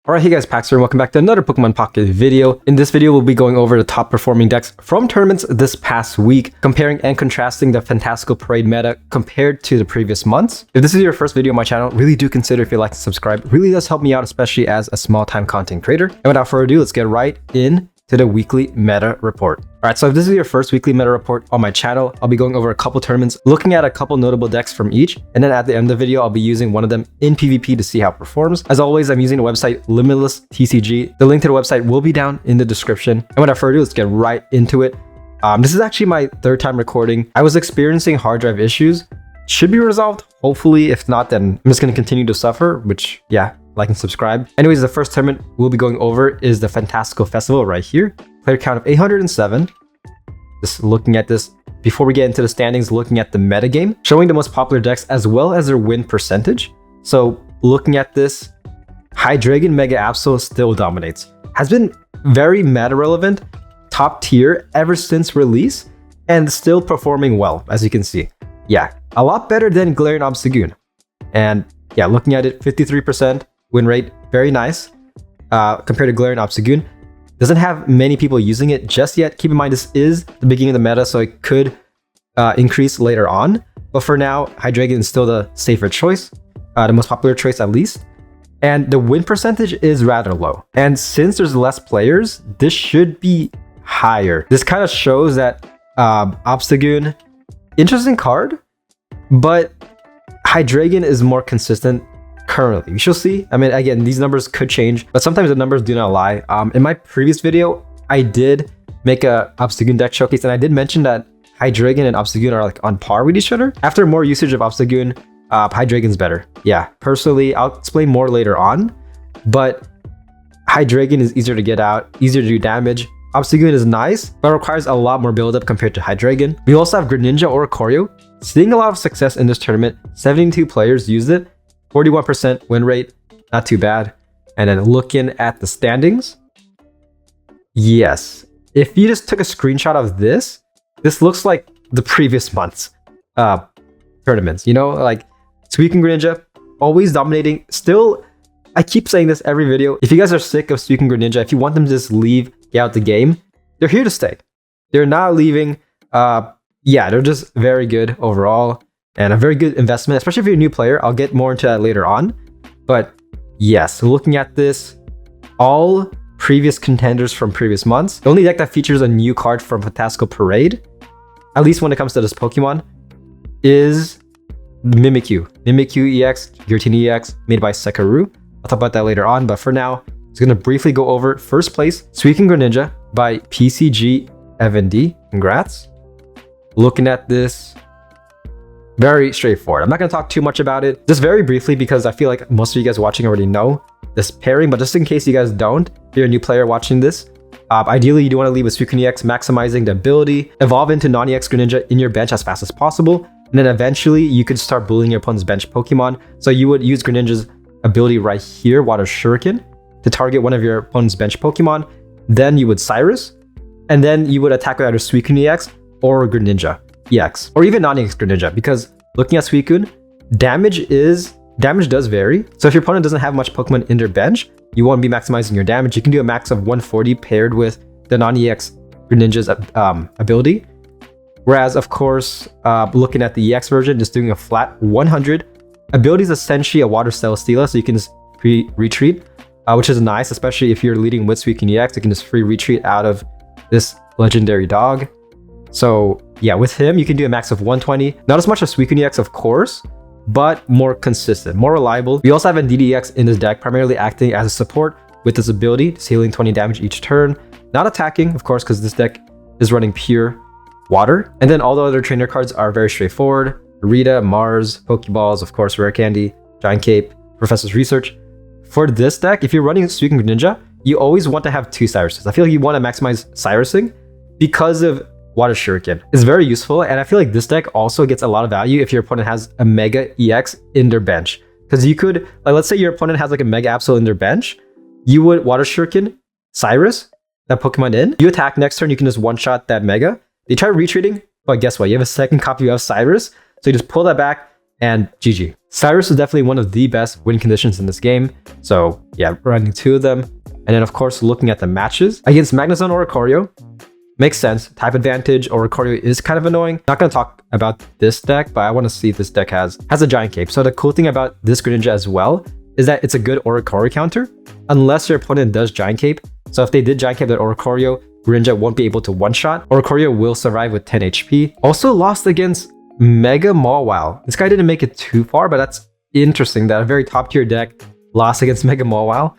Alright, hey guys, Pax here, and welcome back to another Pokemon Pocket video. In this video, we'll be going over the top performing decks from tournaments this past week, comparing and contrasting the Fantastical Parade meta compared to the previous months. If this is your first video on my channel, really do consider if you like to subscribe. It really does help me out, especially as a small-time content creator. And without further ado, let's get right in to the weekly meta report. Alright, so if this is your first weekly meta report on my channel, I'll be going over a couple tournaments, looking at a couple notable decks from each, and then at the end of the video, I'll be using one of them in PvP to see how it performs. As always, I'm using the website Limitless TCG. The link to the website will be down in the description. And without further ado, let's get right into it. This is actually my third time recording. I was experiencing hard drive issues. Should be resolved, hopefully. If not, then I'm just going to continue to suffer, which, yeah, like and subscribe. Anyways, the first tournament we'll be going over is the Fantastical Festival right here. Player count of 807. Just looking at this before we get into the standings, looking at the metagame, showing the most popular decks as well as their win percentage. So looking at this, Hydreigon Mega Absol still dominates. Has been very meta relevant, top tier ever since release, and still performing well, as you can see. Yeah, a lot better than Galarian Obstagoon. And yeah, looking at it, 53% win rate, very nice compared to Galarian Obstagoon. Doesn't have many people using it just yet. Keep in mind, this is the beginning of the meta, so it could increase later on. But for now, Hydreigon is still the safer choice, the most popular choice at least. And the win percentage is rather low. And since there's less players, this should be higher. This kind of shows that Obstagoon, interesting card, but Hydreigon is more consistent currently. We shall see. I mean, again, these numbers could change, but sometimes the numbers do not lie. In my previous video, I did make a Obstagoon deck showcase, and I did mention that Hydreigon and Obstagoon are like on par with each other. After more usage of Obstagoon, Hydreigon's better. Yeah, personally, I'll explain more later on, but Hydreigon is easier to get out, easier to do damage. Obstagoon is nice, but requires a lot more buildup compared to Hydreigon. We also have Greninja or Choreo, seeing a lot of success in this tournament. 72 players used it. 41% win rate, not too bad. And then looking at the standings, yes, if you just took a screenshot of this, this looks like the previous month's tournaments, you know, like Suicune Greninja, always dominating. Still, I keep saying this every video. If you guys are sick of Suicune Greninja, if you want them to just leave, get out the game, they're here to stay. They're not leaving. Yeah, they're just very good overall. And a very good investment, especially if you're a new player. I'll get more into that later on. But yes, looking at this, all previous contenders from previous months. The only deck that features a new card from Fantastical Parade, at least when it comes to this Pokemon, is Mimikyu. Mimikyu Ex, Giratina Ex, made by Sekaru. I'll talk about that later on, but for now, I'm just going to briefly go over first place, Suicune Greninja by PTCGP. Congrats. Looking at this, very straightforward. I'm not going to talk too much about it, just very briefly, because I feel like most of you guys watching already know this pairing, but just in case you guys don't, if you're a new player watching this, ideally you do want to lead with Suicune Ex, maximizing the ability, evolve into non-EX Greninja in your bench as fast as possible, and then eventually you could start bullying your opponent's bench Pokemon. So you would use Greninja's ability right here, Water Shuriken, to target one of your opponent's bench Pokemon. Then you would Cyrus, and then you would attack with either Suicune Ex or Greninja EX, or even non-EX Greninja, because looking at Suicune, damage does vary. So if your opponent doesn't have much Pokemon in their bench, you won't be maximizing your damage. You can do a max of 140 paired with the non-EX Greninja's ability. Whereas, of course, looking at the EX version, just doing a flat 100. Ability is essentially a Water Celesteela, so you can just free retreat, which is nice, especially if you're leading with Suicune EX. You can just free retreat out of this legendary dog. So yeah, with him, you can do a max of 120. Not as much as Suicune Ex, of course, but more consistent, more reliable. We also have Indeedee Ex in this deck, primarily acting as a support with this ability, just healing 20 damage each turn. Not attacking, of course, because this deck is running pure water. And then all the other trainer cards are very straightforward. Rita, Mars, Pokeballs, of course, Rare Candy, Giant Cape, Professor's Research. For this deck, if you're running Suicune Greninja, you always want to have two Cyruses. I feel like you want to maximize Cyrusing because of Water Shuriken. Is very useful, and I feel like this deck also gets a lot of value if your opponent has a Mega EX in their bench. Because you could, like, let's say your opponent has like a Mega Absol in their bench, you would Water Shuriken, Cyrus, that Pokemon in. You attack next turn, you can just one-shot that Mega. They try retreating, but guess what? You have a second copy of Cyrus, so you just pull that back and GG. Cyrus is definitely one of the best win conditions in this game. So yeah, running 2 of them. And then of course, looking at the matches against Magnezone or Oricorio, makes sense. Type advantage, Oricorio is kind of annoying. Not gonna talk about this deck, but I want to see if this deck has a Giant Cape. So the cool thing about this Greninja as well is that it's a good Oricorio counter, unless your opponent does Giant Cape. So if they did Giant Cape that Oricorio, Greninja won't be able to one-shot. Oricorio will survive with 10 HP. Also lost against Mega Mawile. This guy didn't make it too far, but that's interesting that a very top tier deck lost against Mega Mawile.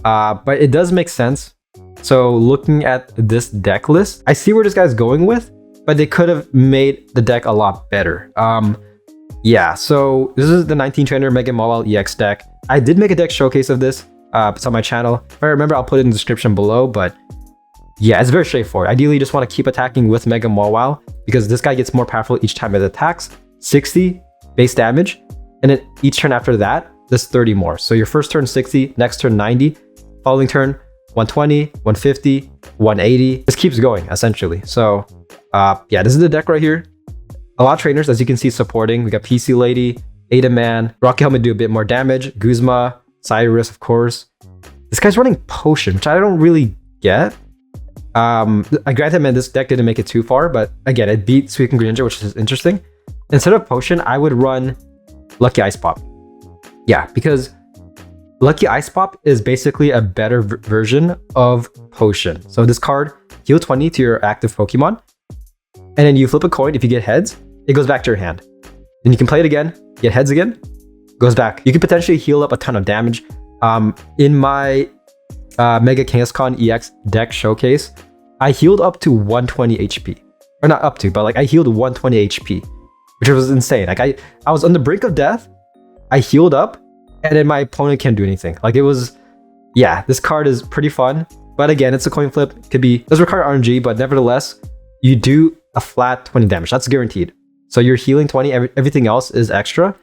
But it does make sense. So looking at this deck list, I see where this guy's going with, but they could have made the deck a lot better. Yeah, so this is the 19 trainer Mega Mawile EX deck. I did make a deck showcase of this. It's on my channel. If I remember, I'll put it in the description below, but yeah, it's very straightforward. Ideally, you just want to keep attacking with Mega Mawile because this guy gets more powerful each time it attacks. 60 base damage, and then each turn after that, there's 30 more. So your first turn 60, next turn 90, following turn 120, 150, 180. This keeps going essentially. So yeah, this is the deck right here. A lot of trainers, as you can see, supporting. We got PC Lady, Adaman, Rocky Helmet do a bit more damage, Guzma, Cyrus, of course. This guy's running Potion, which I don't really get. I granted, man, this deck didn't make it too far, but again, it beat Suicune Greninja, which is interesting. Instead of Potion, I would run Lucky Ice Pop. Yeah, because Lucky Ice Pop is basically a better version of Potion. So this card, heal 20 to your active Pokemon, and then you flip a coin. If you get heads, it goes back to your hand. Then you can play it again, get heads again, goes back. You can potentially heal up a ton of damage. In my Mega Kangaskhan EX deck showcase, I healed up to 120 HP. Or not up to, but like I healed 120 HP, which was insane. Like I was on the brink of death, I healed up, and then my opponent can't do anything. Like it was, yeah, this card is pretty fun. But again, it's a coin flip. Could be, does require RNG, but nevertheless, you do a flat 20 damage. That's guaranteed. So you're healing 20, everything else is extra.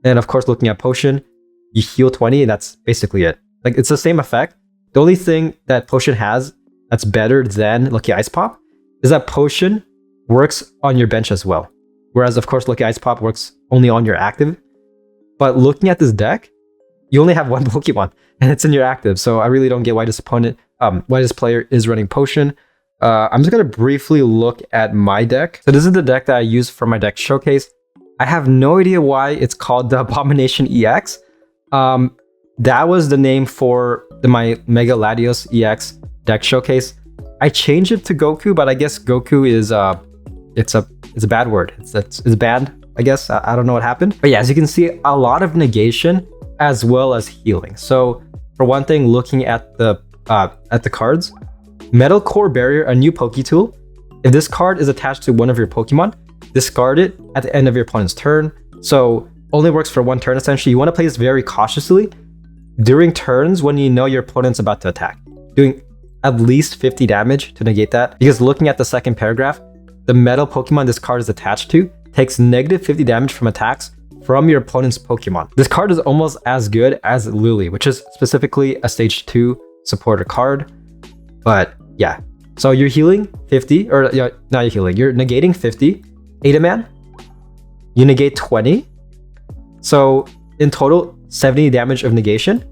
And of course, looking at Potion, you heal 20, and that's basically it. Like it's the same effect. The only thing that Potion has that's better than Lucky Ice Pop is that Potion works on your bench as well. Whereas of course, Lucky Ice Pop works only on your active. But looking at this deck, you only have one Pokemon and it's in your active. So I really don't get why this opponent, why this player is running Potion. I'm just gonna briefly look at my deck. So this is the deck that I use for my deck showcase. I have no idea why it's called the Abomination EX. That was the name for my Mega Latios EX deck showcase. I changed it to Goku, but I guess Goku is it's a bad word. It's banned, I guess. I don't know what happened. But yeah, as you can see, a lot of negation as well as healing. So for one thing, looking at the cards, Metal Core Barrier, a new Poke tool. If this card is attached to one of your Pokemon, discard it at the end of your opponent's turn. So only works for one turn essentially. You want to play this very cautiously during turns when you know your opponent's about to attack, doing at least 50 damage to negate that. Because looking at the second paragraph, the metal Pokemon this card is attached to takes negative 50 damage from attacks from your opponent's Pokemon. This card is almost as good as Lily, which is specifically a stage 2 supporter card. But yeah, so you're healing 50, or yeah, not you're healing, you're negating 50. Adaman, you negate 20. So in total, 70 damage of negation.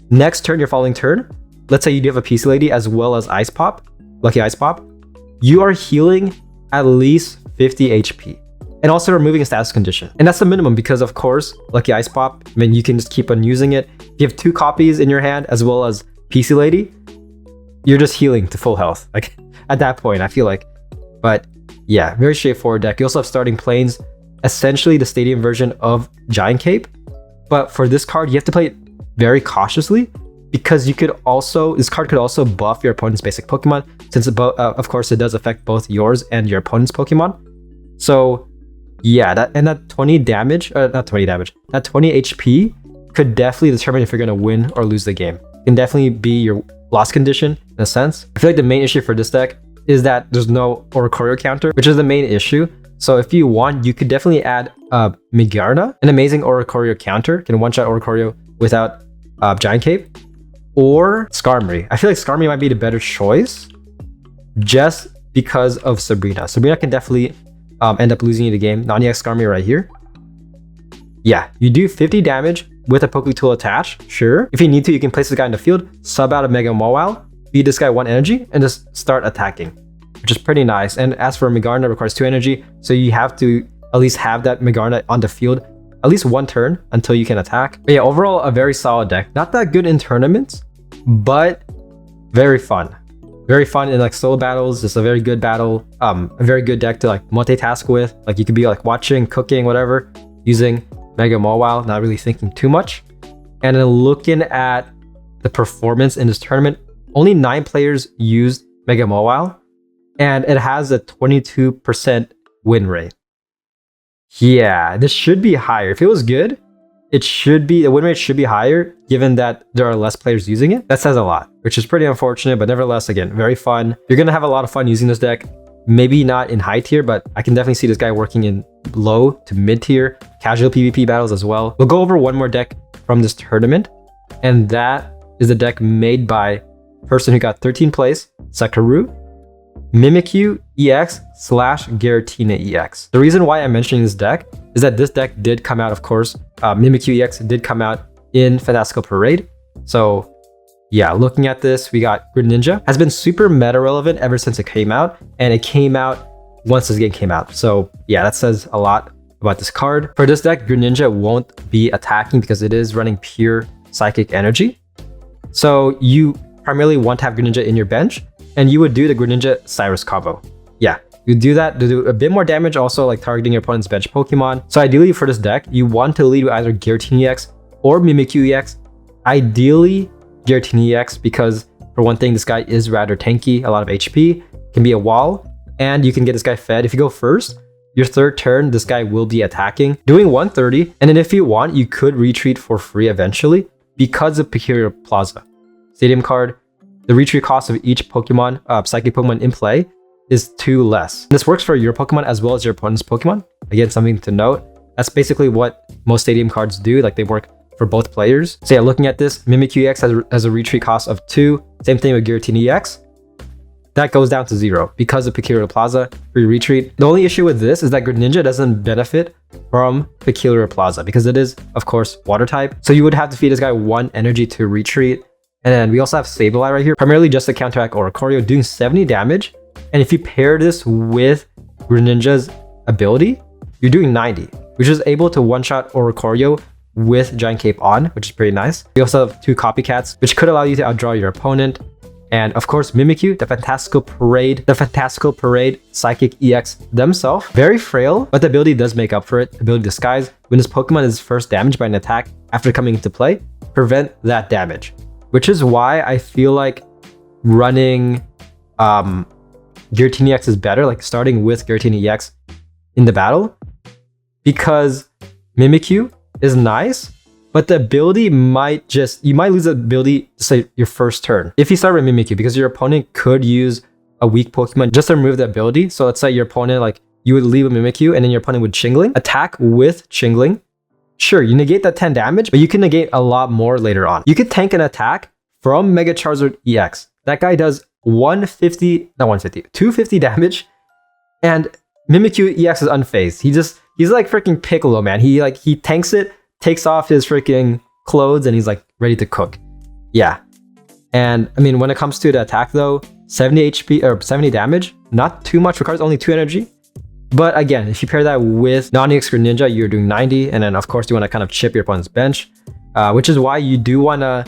Next turn, your following turn, let's say you do have a PC Lady as well as Ice Pop, Lucky Ice Pop, you are healing at least 50 HP. And also removing a status condition. And that's the minimum because of course, Lucky Ice Pop, I mean, you can just keep on using it. You have 2 copies in your hand as well as PC Lady, you're just healing to full health. Like at that point, I feel like. But yeah, very straightforward deck. You also have starting planes, essentially the stadium version of Giant Cape. But for this card, you have to play it very cautiously because you could also, this card could also buff your opponent's basic Pokemon since of course it does affect both yours and your opponent's Pokemon. So yeah, that 20 damage, not 20 damage, that 20 HP could definitely determine if you're gonna win or lose the game. It can definitely be your loss condition in a sense. I feel like the main issue for this deck is that there's no Oricorio counter, which is the main issue. So if you want, you could definitely add Migarna, an amazing Oricorio counter, can one-shot Oricorio without Giant Cape, or Skarmory. I feel like Skarmory might be the better choice just because of Sabrina. Sabrina can definitely end up losing you the game. Non-EX Skarmory right here. Yeah, you do 50 damage with a Poke Tool attached, sure. If you need to, you can place this guy in the field, sub out a Mega Mawile, feed this guy 1 energy, and just start attacking, which is pretty nice. And as for Megarna, it requires 2 energy, so you have to at least have that Megarna on the field at least 1 turn until you can attack. But yeah, overall, a very solid deck. Not that good in tournaments, but very fun. Very fun in like solo battles. Just a very good battle. A very good deck to like multitask with. Like you could be like watching, cooking, whatever, using Mega Mawile, not really thinking too much. And then looking at the performance in this tournament, only 9 players used Mega Mawile, and it has a 22% win rate. Yeah, this should be higher. If it was good, it should be, the win rate should be higher, given that there are less players using it. That says a lot, which is pretty unfortunate, but nevertheless, again, very fun. You're gonna have a lot of fun using this deck. Maybe not in high tier, but I can definitely see this guy working in low to mid tier, casual PvP battles as well. We'll go over one more deck from this tournament, and that is the deck made by person who got 13th place, Sakaru, Mimikyu Ex / Giratina Ex. The reason why I'm mentioning this deck is that this deck did come out, of course, Mimikyu Ex did come out in Fantastical Parade. So yeah, looking at this, we got Greninja. Has been super meta relevant ever since it came out, and it came out once this game came out. So yeah, that says a lot about this card. For this deck, Greninja won't be attacking because it is running pure Psychic Energy. So you primarily want to have Greninja in your bench, and you would do the Greninja Cyrus combo. Yeah, you do that to do a bit more damage, also like targeting your opponent's bench Pokemon. So ideally for this deck, you want to lead with either Giratina Ex or Mimikyu Ex. Ideally Giratina Ex, because for one thing, this guy is rather tanky, a lot of HP, can be a wall, and you can get this guy fed. If you go first, your 3rd turn, this guy will be attacking, doing 130, and then if you want, you could retreat for free eventually because of Peculiar Plaza. Stadium card, the retreat cost of each Pokemon, Psychic Pokemon in play, is 2 less. This works for your Pokemon as well as your opponent's Pokemon. Again, something to note. That's basically what most Stadium cards do, like they work for both players. So yeah, looking at this, Mimikyu Ex has a retreat cost of 2. Same thing with Giratina Ex. That goes down to 0 because of Peculiar Plaza, free retreat. The only issue with this is that Greninja doesn't benefit from Peculiar Plaza because it is, of course, water type. So you would have to feed this guy 1 energy to retreat. And then we also have Sableye right here, primarily just to counteract Oricorio, doing 70 damage. And if you pair this with Greninja's ability, you're doing 90, which is able to one-shot Oricorio with Giant Cape on, which is pretty nice. We also have 2 copycats, which could allow you to outdraw your opponent. And of course, Mimikyu, the Fantastical Parade Psychic EX themselves. Very frail, but the ability does make up for it. Ability Disguise, when this Pokemon is first damaged by an attack after coming into play, prevent that damage. Which is why I feel like running Giratina Ex is better, like starting with Giratina Ex in the battle, because Mimikyu is nice, but the ability might you might lose the ability to say your first turn if you start with Mimikyu, because your opponent could use a weak Pokemon just to remove the ability. So let's say your opponent, like you would leave a Mimikyu and then your opponent would Chingling, attack with Chingling. Sure, you negate that 10 damage, but you can negate a lot more later on. You could tank an attack from Mega Charizard EX. That guy does 250 damage, and Mimikyu EX is unfazed. He's like freaking Piccolo, man. He tanks it, takes off his freaking clothes, and he's like ready to cook. Yeah. And I mean, when it comes to the attack though, 70 HP or 70 damage, not too much, requires only 2 energy. But again, if you pair that with non-EX Greninja, you're doing 90. And then of course you want to kind of chip your opponent's bench, which is why you do want to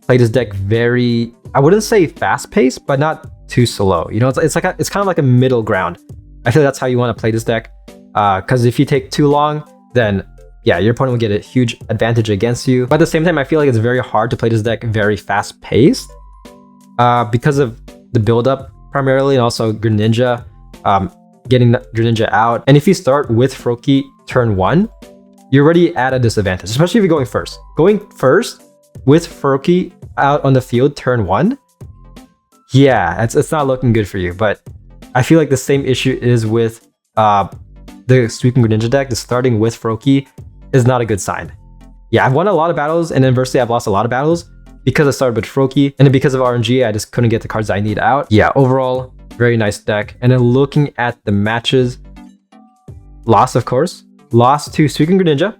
play this deck very, I wouldn't say fast paced, but not too slow. You know, it's kind of like a middle ground. I feel that's how you want to play this deck. Because if you take too long, then yeah, your opponent will get a huge advantage against you. But at the same time, I feel like it's very hard to play this deck very fast paced because of the build-up primarily, and also Greninja, getting Greninja out. And if you start with Froakie turn 1, you're already at a disadvantage, especially if you're going first. Going first with Froakie out on the field turn 1, yeah, it's not looking good for you. But I feel like the same issue is with the Suicune Greninja deck. The starting with Froakie is not a good sign. Yeah, I've won a lot of battles, and inversely I've lost a lot of battles because I started with Froakie, and then because of RNG, I just couldn't get the cards I need out. Yeah, overall, very nice deck. And then looking at the matches, lost, of course. Lost to Suicune Greninja,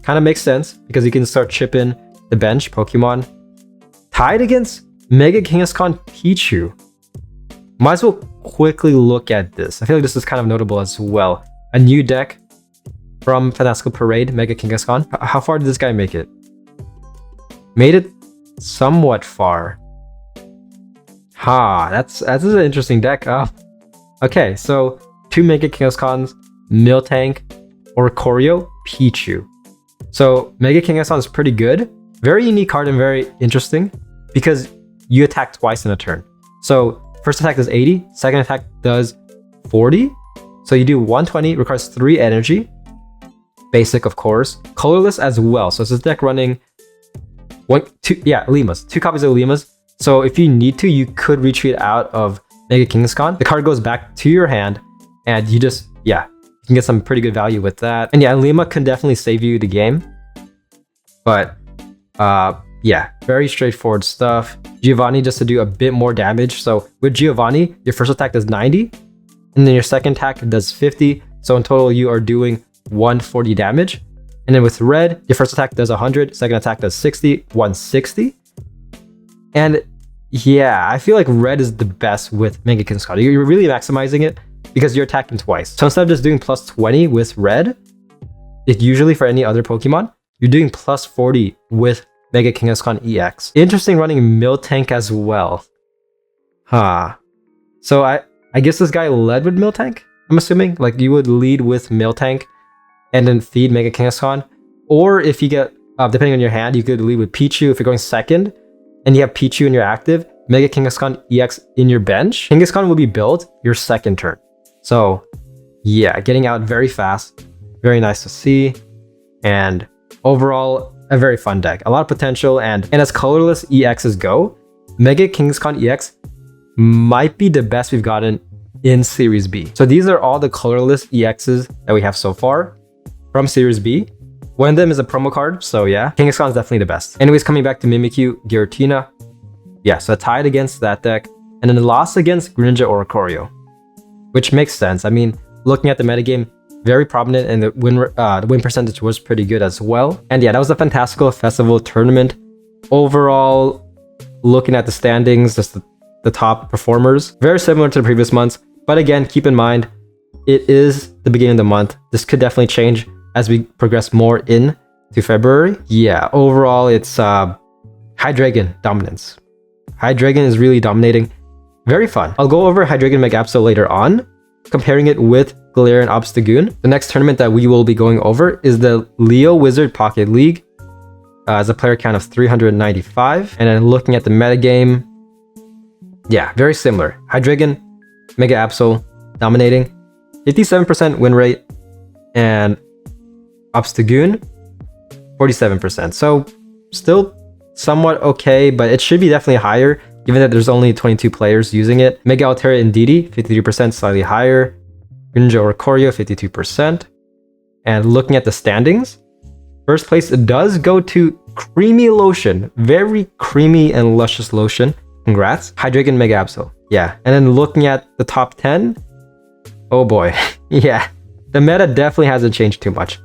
Kind of makes sense because you can start chipping the bench Pokemon. Tied against Mega Kangaskhan Pichu. Might as well quickly look at this. I feel like this is kind of notable as well. A new deck from Fantastical Parade, Mega Kangaskhan. How far did this guy make it? Made it somewhat far. That's an interesting deck. Okay, so 2 Mega Kangaskhans, Miltank, Oricorio, Pichu. So Mega Kangaskhan is pretty good. Very unique card and very interesting because you attack twice in a turn. So first attack does 80, second attack does 40. So you do 120, requires 3 energy. Basic, of course. Colorless as well. So it's a deck running Limas. 2 copies of Limas. So if you need to, you could retreat out of Mega Kangaskhan. The card goes back to your hand, and you just, you can get some pretty good value with that. And Lima can definitely save you the game. But, very straightforward stuff. Giovanni just to do a bit more damage. So with Giovanni, your first attack does 90, and then your second attack does 50. So in total, you are doing 140 damage. And then with Red, your first attack does 100, second attack does 60, 160. And I feel like Red is the best with Mega Kangaskhan. You're really maximizing it because you're attacking twice. So instead of just doing plus 20 with Red, usually for any other Pokemon, you're doing plus 40 with Mega Kangaskhan EX. Interesting running Miltank as well. So I guess this guy led with Miltank, I'm assuming. Like you would lead with Miltank and then feed Mega Kangaskhan. Or if you get, depending on your hand, you could lead with Pichu if you're going second. And you have Pichu in your active, Mega Kangaskhan EX in your bench. Kangaskhan will be built your second turn. So getting out very fast. Very nice to see. And overall, a very fun deck. A lot of potential. And as colorless EXs go, Mega Kangaskhan EX might be the best we've gotten in Series B. So these are all the colorless EXs that we have so far from Series B. One of them is a promo card, so Kangaskhan is definitely the best. Anyways, coming back to Mimikyu, Giratina. So tied against that deck. And then the loss against Greninja Oricorio, which makes sense. I mean, looking at the metagame, very prominent, and the win percentage was pretty good as well. And that was the Fantastical Festival tournament. Overall, looking at the standings, just the top performers, very similar to the previous months. But again, keep in mind, it is the beginning of the month. This could definitely change as we progress more in to February. Overall, it's Hydreigon dominance. Hydreigon is really dominating. Very fun. I'll go over Hydreigon Mega Absol later on, comparing it with Galarian Obstagoon. The next tournament that we will be going over is the Leo Wizard Pocket League. As a player count of 395. And then looking at the metagame, very similar. Hydreigon Mega Absol dominating. 57% win rate. And Obstagoon, 47%. So still somewhat okay, but it should be definitely higher, given that there's only 22 players using it. Mega Altaria Indeedee, 53%, slightly higher. Greninja Oricorio, 52%. And looking at the standings, first place does go to Creamy Lotion. Very creamy and luscious lotion. Congrats. Hydreigon Mega Absol. And then looking at the top 10, oh boy. The meta definitely hasn't changed too much.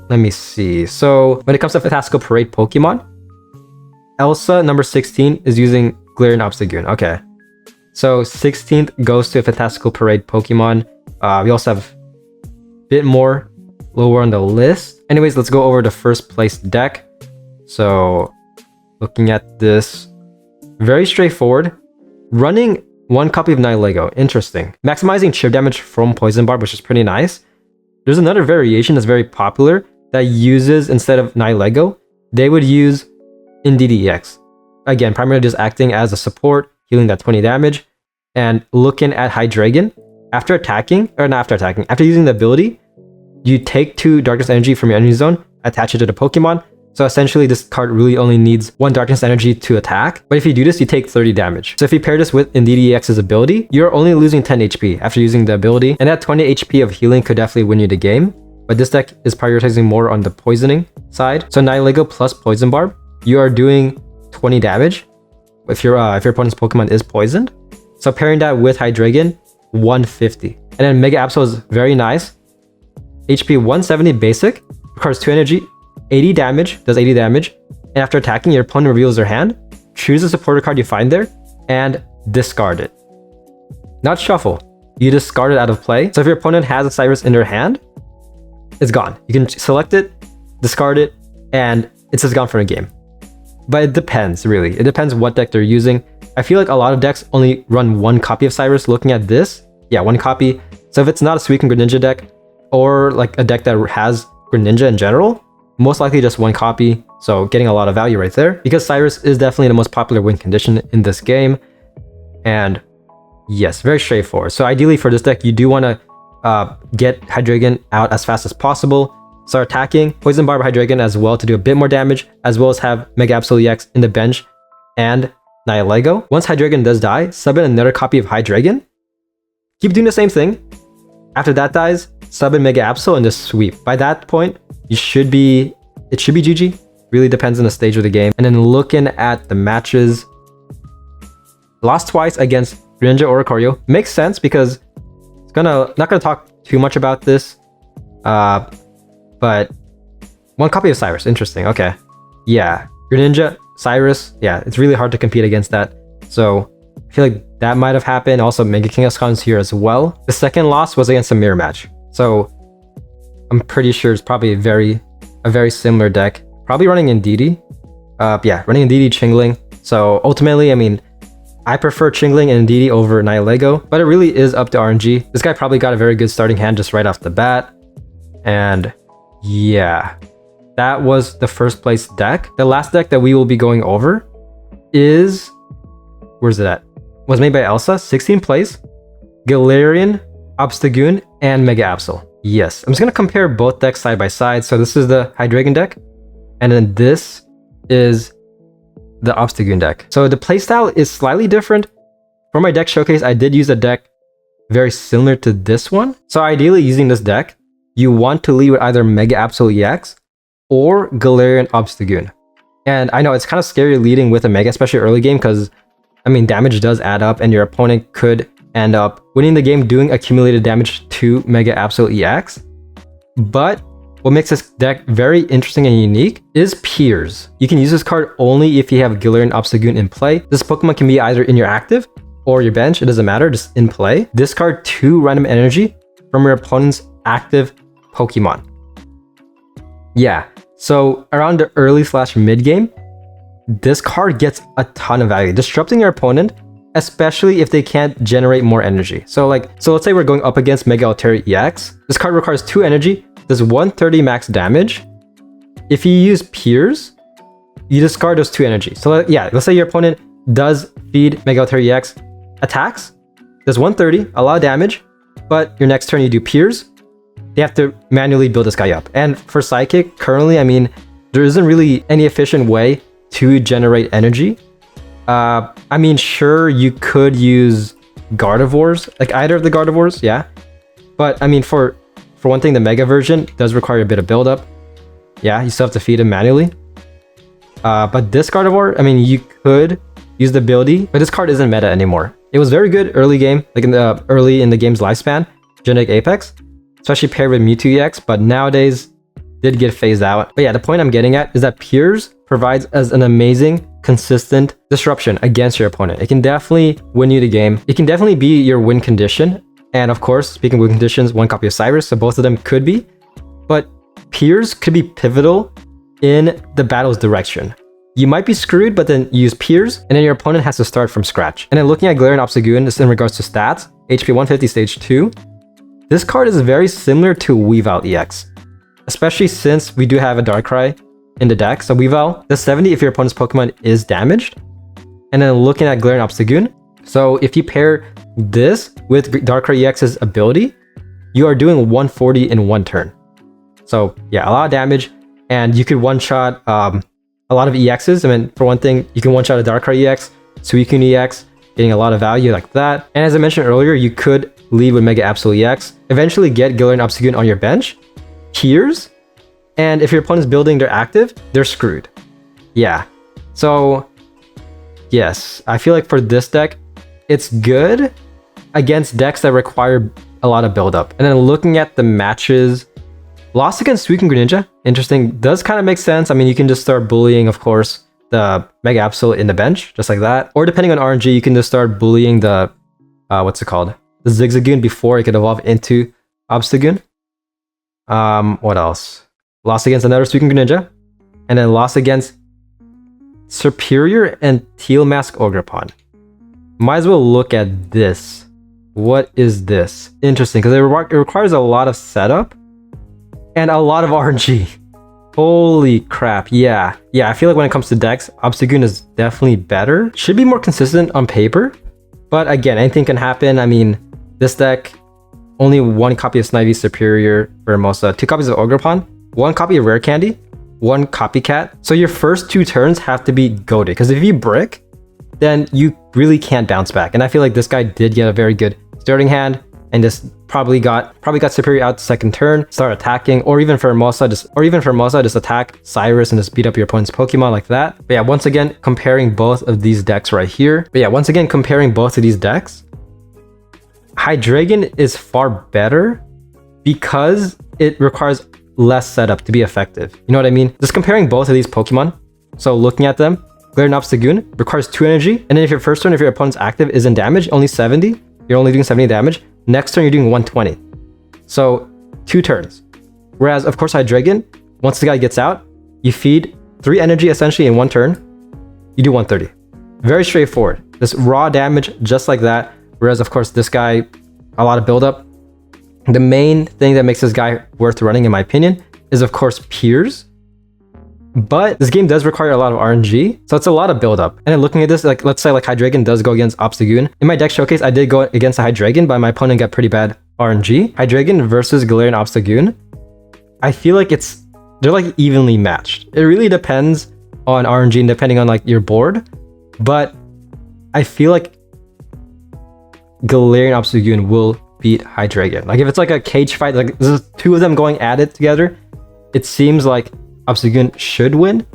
Let me see. So when it comes to Fantastical Parade Pokemon, Elsa, number 16, is using Galarian Obstagoon. Okay. So 16th goes to a Fantastical Parade Pokemon. We also have a bit more lower on the list. Anyways, let's go over the first place deck. So looking at this, very straightforward. Running 1 copy of Nihilego. Interesting. Maximizing chip damage from Poison Barb, which is pretty nice. There's another variation that's very popular that uses, instead of Nihilego, they would use Indeedee Ex. Again, primarily just acting as a support, healing that 20 damage. And looking at Hydreigon, after using the ability, you take 2 Darkness Energy from your enemy zone, attach it to the Pokemon. So essentially, this card really only needs 1 Darkness Energy to attack. But if you do this, you take 30 damage. So if you pair this with Indeedee Ex's ability, you're only losing 10 HP after using the ability. And that 20 HP of healing could definitely win you the game. But this deck is prioritizing more on the poisoning side. So Nihilego plus Poison Barb, you are doing 20 damage if your opponent's Pokemon is poisoned. So pairing that with Hydreigon, 150. And then Mega Absol is very nice. HP 170 basic, requires 2 energy, 80 damage, does 80 damage, and after attacking, your opponent reveals their hand, choose a supporter card you find there, and discard it. Not shuffle. You discard it out of play. So if your opponent has a Cyrus in their hand, it's gone. You can select it, discard it, and it's just gone from the game. But it depends, really. It depends what deck they're using. I feel like a lot of decks only run 1 copy of Cyrus. Looking at this, yeah, 1 copy. So if it's not a Suicune Greninja deck, or like a deck that has Greninja in general, most likely just 1 copy. So getting a lot of value right there, because Cyrus is definitely the most popular win condition in this game. And yes, very straightforward. So ideally for this deck, you do want to get Hydreigon out as fast as possible. Start attacking, Poison Barb Hydreigon as well to do a bit more damage, as well as have Mega Absol EX in the bench and Nihilego. Once Hydreigon does die, sub in another copy of Hydreigon. Keep doing the same thing. After that dies, sub in Mega Absol and just sweep. By that point, it should be GG. Really depends on the stage of the game. And then looking at the matches, lost twice against Greninja Oricorio. Makes sense because it's not gonna talk too much about this. But 1 copy of Cyrus, interesting. Okay, yeah, Greninja, Cyrus, yeah, it's really hard to compete against that. So I feel like that might have happened. Also, Mega Kangaskhan's here as well. The second loss was against a mirror match, so I'm pretty sure it's probably a very similar deck. Probably running Indeedee. Yeah, running Indeedee, Chingling. So ultimately, I mean, I prefer Chingling and Indeedee over Nihilego, but it really is up to RNG. This guy probably got a very good starting hand just right off the bat. And yeah, that was the first place deck. The last deck that we will be going over is, where's it at? Was made by Elsa, 16th place, Galarian, Obstagoon, and Mega Absol. Yes, I'm just gonna compare both decks side by side. So this is the Hydreigon deck, and then this is the Obstagoon deck. So the playstyle is slightly different. For my deck showcase, I did use a deck very similar to this one. So ideally using this deck, you want to lead with either Mega Absol EX or Galarian Obstagoon. And I know it's kind of scary leading with a Mega, especially early game, because I mean, damage does add up and your opponent could end up winning the game doing accumulated damage to Mega Absol EX. But what makes this deck very interesting and unique is Peers. You can use this card only if you have Galarian Obstagoon in play. This Pokemon can be either in your active or your bench, it doesn't matter, just in play. Discard 2 random energy from your opponent's active Pokemon. Yeah, so around the early / mid game, this card gets a ton of value, disrupting your opponent, especially if they can't generate more energy. So let's say we're going up against Mega Altaria EX. This card requires 2 energy, does 130 max damage. If you use Peers, you discard those 2 energy. So yeah, let's say your opponent does feed Mega Altaria EX, attacks, does 130, a lot of damage, but your next turn you do Peers, they have to manually build this guy up. And for Psychic, currently, I mean, there isn't really any efficient way to generate energy. I mean, sure, you could use Gardevoirs, like either of the Gardevoirs, yeah. But I mean, for one thing, the Mega version does require a bit of build-up. Yeah, you still have to feed him manually. But this Gardevoir, I mean, you could use the ability, but this card isn't meta anymore. It was very good early game, like early in the game's lifespan, Genetic Apex, especially paired with Mewtwo EX, but nowadays did get phased out. But yeah, the point I'm getting at is that Peers provides as an amazing, consistent disruption against your opponent. It can definitely win you the game. It can definitely be your win condition. And of course, speaking of win conditions, 1 copy of Cyrus, so both of them could be. But Peers could be pivotal in the battle's direction. You might be screwed, but then you use Peers, and then your opponent has to start from scratch. And then looking at Galarian Obstagoon, this in regards to stats, HP 150 stage 2, this card is very similar to Weavile EX, especially since we do have a Darkrai in the deck. So Weavile does 70 if your opponent's Pokemon is damaged. And then looking at Galarian Obstagoon, so if you pair this with Darkrai EX's ability, you are doing 140 in 1 turn. So yeah, a lot of damage, and you could one-shot a lot of EXs. I mean, for one thing, you can one-shot a Darkrai EX, Suicune Ex, getting a lot of value like that. And as I mentioned earlier, you could lead with Mega Absol EX, eventually get Galarian Obstagoon on your bench, Peers, and if your opponent's building their active, they're screwed. Yeah, so yes, I feel like for this deck, it's good against decks that require a lot of build-up. And then looking at the matches, Lost against Suicune Greninja, interesting. Does kind of make sense. I mean, you can just start bullying, of course, the Mega Absol in the bench, just like that. Or depending on RNG, you can just start bullying the, what's it called? The Zigzagoon before it could evolve into Obstagoon. What else? Lost against another Suicune Greninja. And then lost against Superior and Teal Mask Ogerpon. Might as well look at this. What is this? Interesting, because it requires a lot of setup and a lot of RNG. Holy crap, yeah. Yeah, I feel like when it comes to decks, Obstagoon is definitely better. Should be more consistent on paper, but again, anything can happen. I mean, this deck, only 1 copy of Snivy Superior Vermosa, 2 copies of Ogerpon, 1 copy of Rare Candy, 1 Copycat. So your first 2 turns have to be goated, because if you brick, then you really can't bounce back. And I feel like this guy did get a very good starting hand, and just probably got Superior out the second turn, start attacking, or even for Formosa, just attack Cyrus and just beat up your opponent's Pokemon like that. But yeah, once again, comparing both of these decks right here. Hydreigon is far better because it requires less setup to be effective. You know what I mean? Just comparing both of these Pokemon. So looking at them, Galarian Obstagoon requires 2 energy, and then if your first turn, if your opponent's active isn't damaged, only 70, you're only doing 70 damage. Next turn, you're doing 120. So 2 turns. Whereas, of course, Hydreigon, once the guy gets out, you feed 3 energy essentially in 1 turn. You do 130. Very straightforward. Just raw damage, just like that. Whereas, of course, this guy, a lot of buildup. The main thing that makes this guy worth running, in my opinion, is, of course, Piers. But this game does require a lot of RNG, so it's a lot of build-up. And then looking at this, like let's say like Hydreigon does go against Obstagoon. In my deck showcase, I did go against a Hydreigon, but my opponent got pretty bad RNG. Hydreigon versus Galarian Obstagoon, I feel like they're like evenly matched. It really depends on RNG and depending on like your board, but I feel like Galarian Obstagoon will beat Hydreigon. Like if it's like a cage fight, like there's 2 of them going at it together, it seems like Obstagoon should win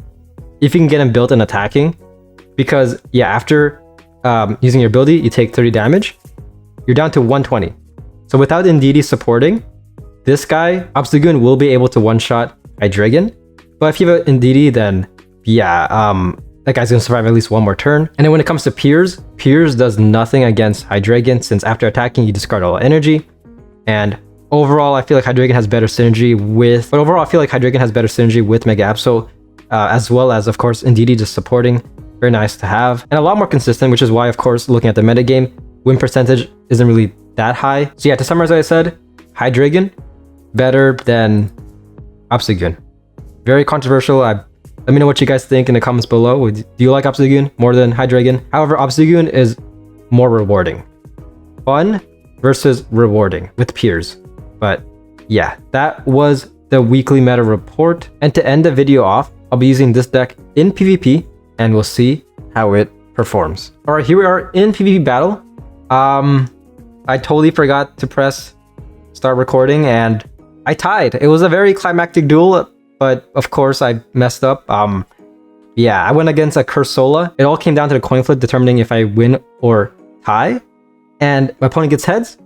if you can get him built and attacking, because yeah, after using your ability, you take 30 damage, you're down to 120. So without Indeedee supporting, this guy, Obstagoon, will be able to one-shot Hydreigon. But if you have an Indeedee, then yeah, that guy's gonna survive at least 1 more turn. And then when it comes to Piers does nothing against Hydreigon, since after attacking, you discard all energy. And overall, I feel like Hydreigon has better synergy with... Mega Absol, as well as, of course, Indeedee just supporting. Very nice to have. And a lot more consistent, which is why, of course, looking at the metagame, win percentage isn't really that high. So yeah, to summarize what I said, Hydreigon, better than Obstagoon. Very controversial. Let me know what you guys think in the comments below. Do you like Obstagoon more than Hydreigon? However, Obstagoon is more rewarding. Fun versus rewarding with Piers. But yeah, that was the weekly meta report. And to end the video off, I'll be using this deck in PvP and we'll see how it performs. All right, here we are in PvP battle. I totally forgot to press start recording and I tied. It was a very climactic duel, but of course I messed up. Yeah, I went against a Cursola. It all came down to the coin flip determining if I win or tie. And my opponent gets heads.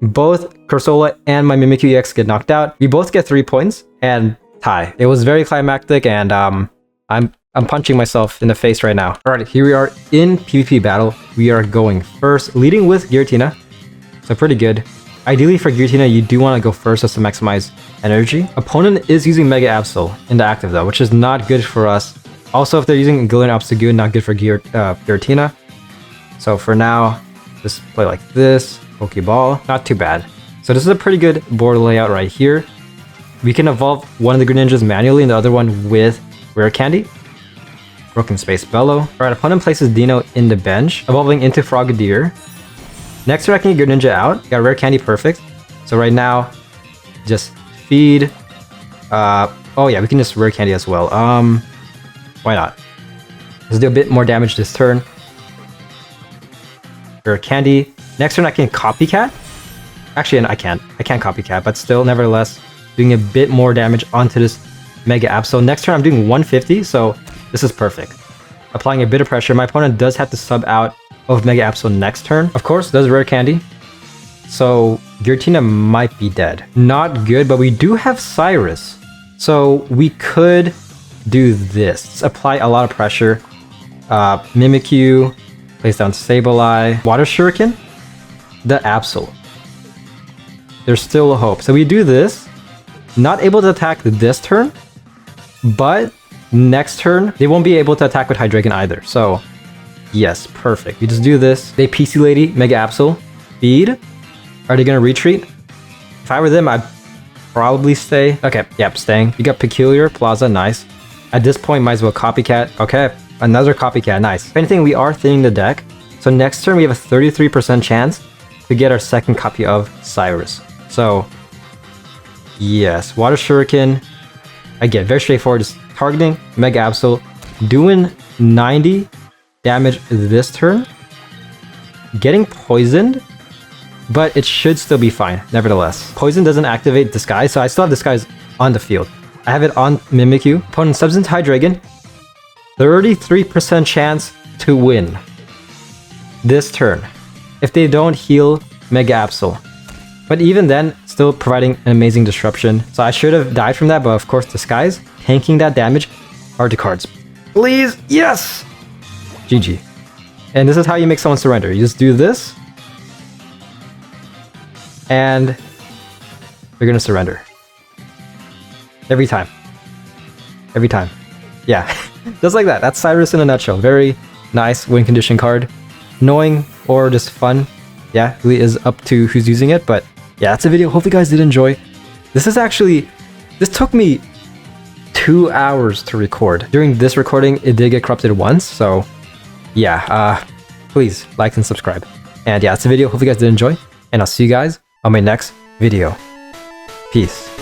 Both Cursola and my Mimikyu Ex get knocked out. We both get 3 points and tie. It was very climactic, and I'm punching myself in the face right now. All right, here we are in PvP battle. We are going first, leading with Giratina. So pretty good. Ideally for Giratina, you do want to go first just to maximize energy. Opponent is using Mega Absol in the active though, which is not good for us. Also, if they're using Galarian Obstagoon, not good for Giratina. So for now, just play like this. Pokeball, not too bad. So this is a pretty good board layout right here. We can evolve one of the Greninjas manually and the other one with Rare Candy. Broken Space Bellow. Alright, opponent places Dino in the bench, evolving into Frogadier. Next turn I can get Greninja out. Got Rare Candy perfect. So right now, just feed. Oh yeah, we can just Rare Candy as well. Why not? Let's do a bit more damage this turn. Rare Candy. Next turn I can Copycat. Actually, I can't Copycat, but still, nevertheless, doing a bit more damage onto this Mega Absol. Next turn I'm doing 150, so this is perfect. Applying a bit of pressure. My opponent does have to sub out of Mega Absol next turn. Of course, does Rare Candy. So Giratina might be dead. Not good, but we do have Cyrus. So we could do this. Apply a lot of pressure. Mimikyu, place down Sableye, Water Shuriken, the Absol. There's still a hope. So we do this. Not able to attack this turn, but next turn, they won't be able to attack with Hydreigon either. So yes, perfect. We just do this. They PC Lady, Mega Absol, feed. Are they gonna retreat? If I were them, I'd probably stay. Okay, yep, staying. You got Peculiar, Plaza, nice. At this point, might as well Copycat. Okay, another Copycat, nice. If anything, we are thinning the deck. So next turn, we have a 33% chance to get our second copy of Cyrus. So, yes, Water Shuriken. Again, very straightforward. Just targeting Mega Absol, doing 90 damage this turn. Getting poisoned, but it should still be fine, nevertheless. Poison doesn't activate Disguise, so I still have Disguise on the field. I have it on Mimikyu. Opponent subs into Hydreigon. 33% chance to win this turn if they don't heal Mega Absol. But even then, still providing an amazing disruption. So I should have died from that, but of course Disguise, tanking that damage. Hard to cards. Please, yes! GG. And this is how you make someone surrender. You just do this, and they're gonna surrender. Every time. Every time. Yeah, just like that. That's Cyrus in a nutshell. Very nice win condition card. Annoying or just fun. Yeah, really is up to who's using it, but yeah, that's a video. Hope you guys did enjoy. This took me 2 hours to record. During this recording, it did get corrupted once, so yeah, please like and subscribe. And yeah, that's a video. Hope you guys did enjoy, and I'll see you guys on my next video. Peace.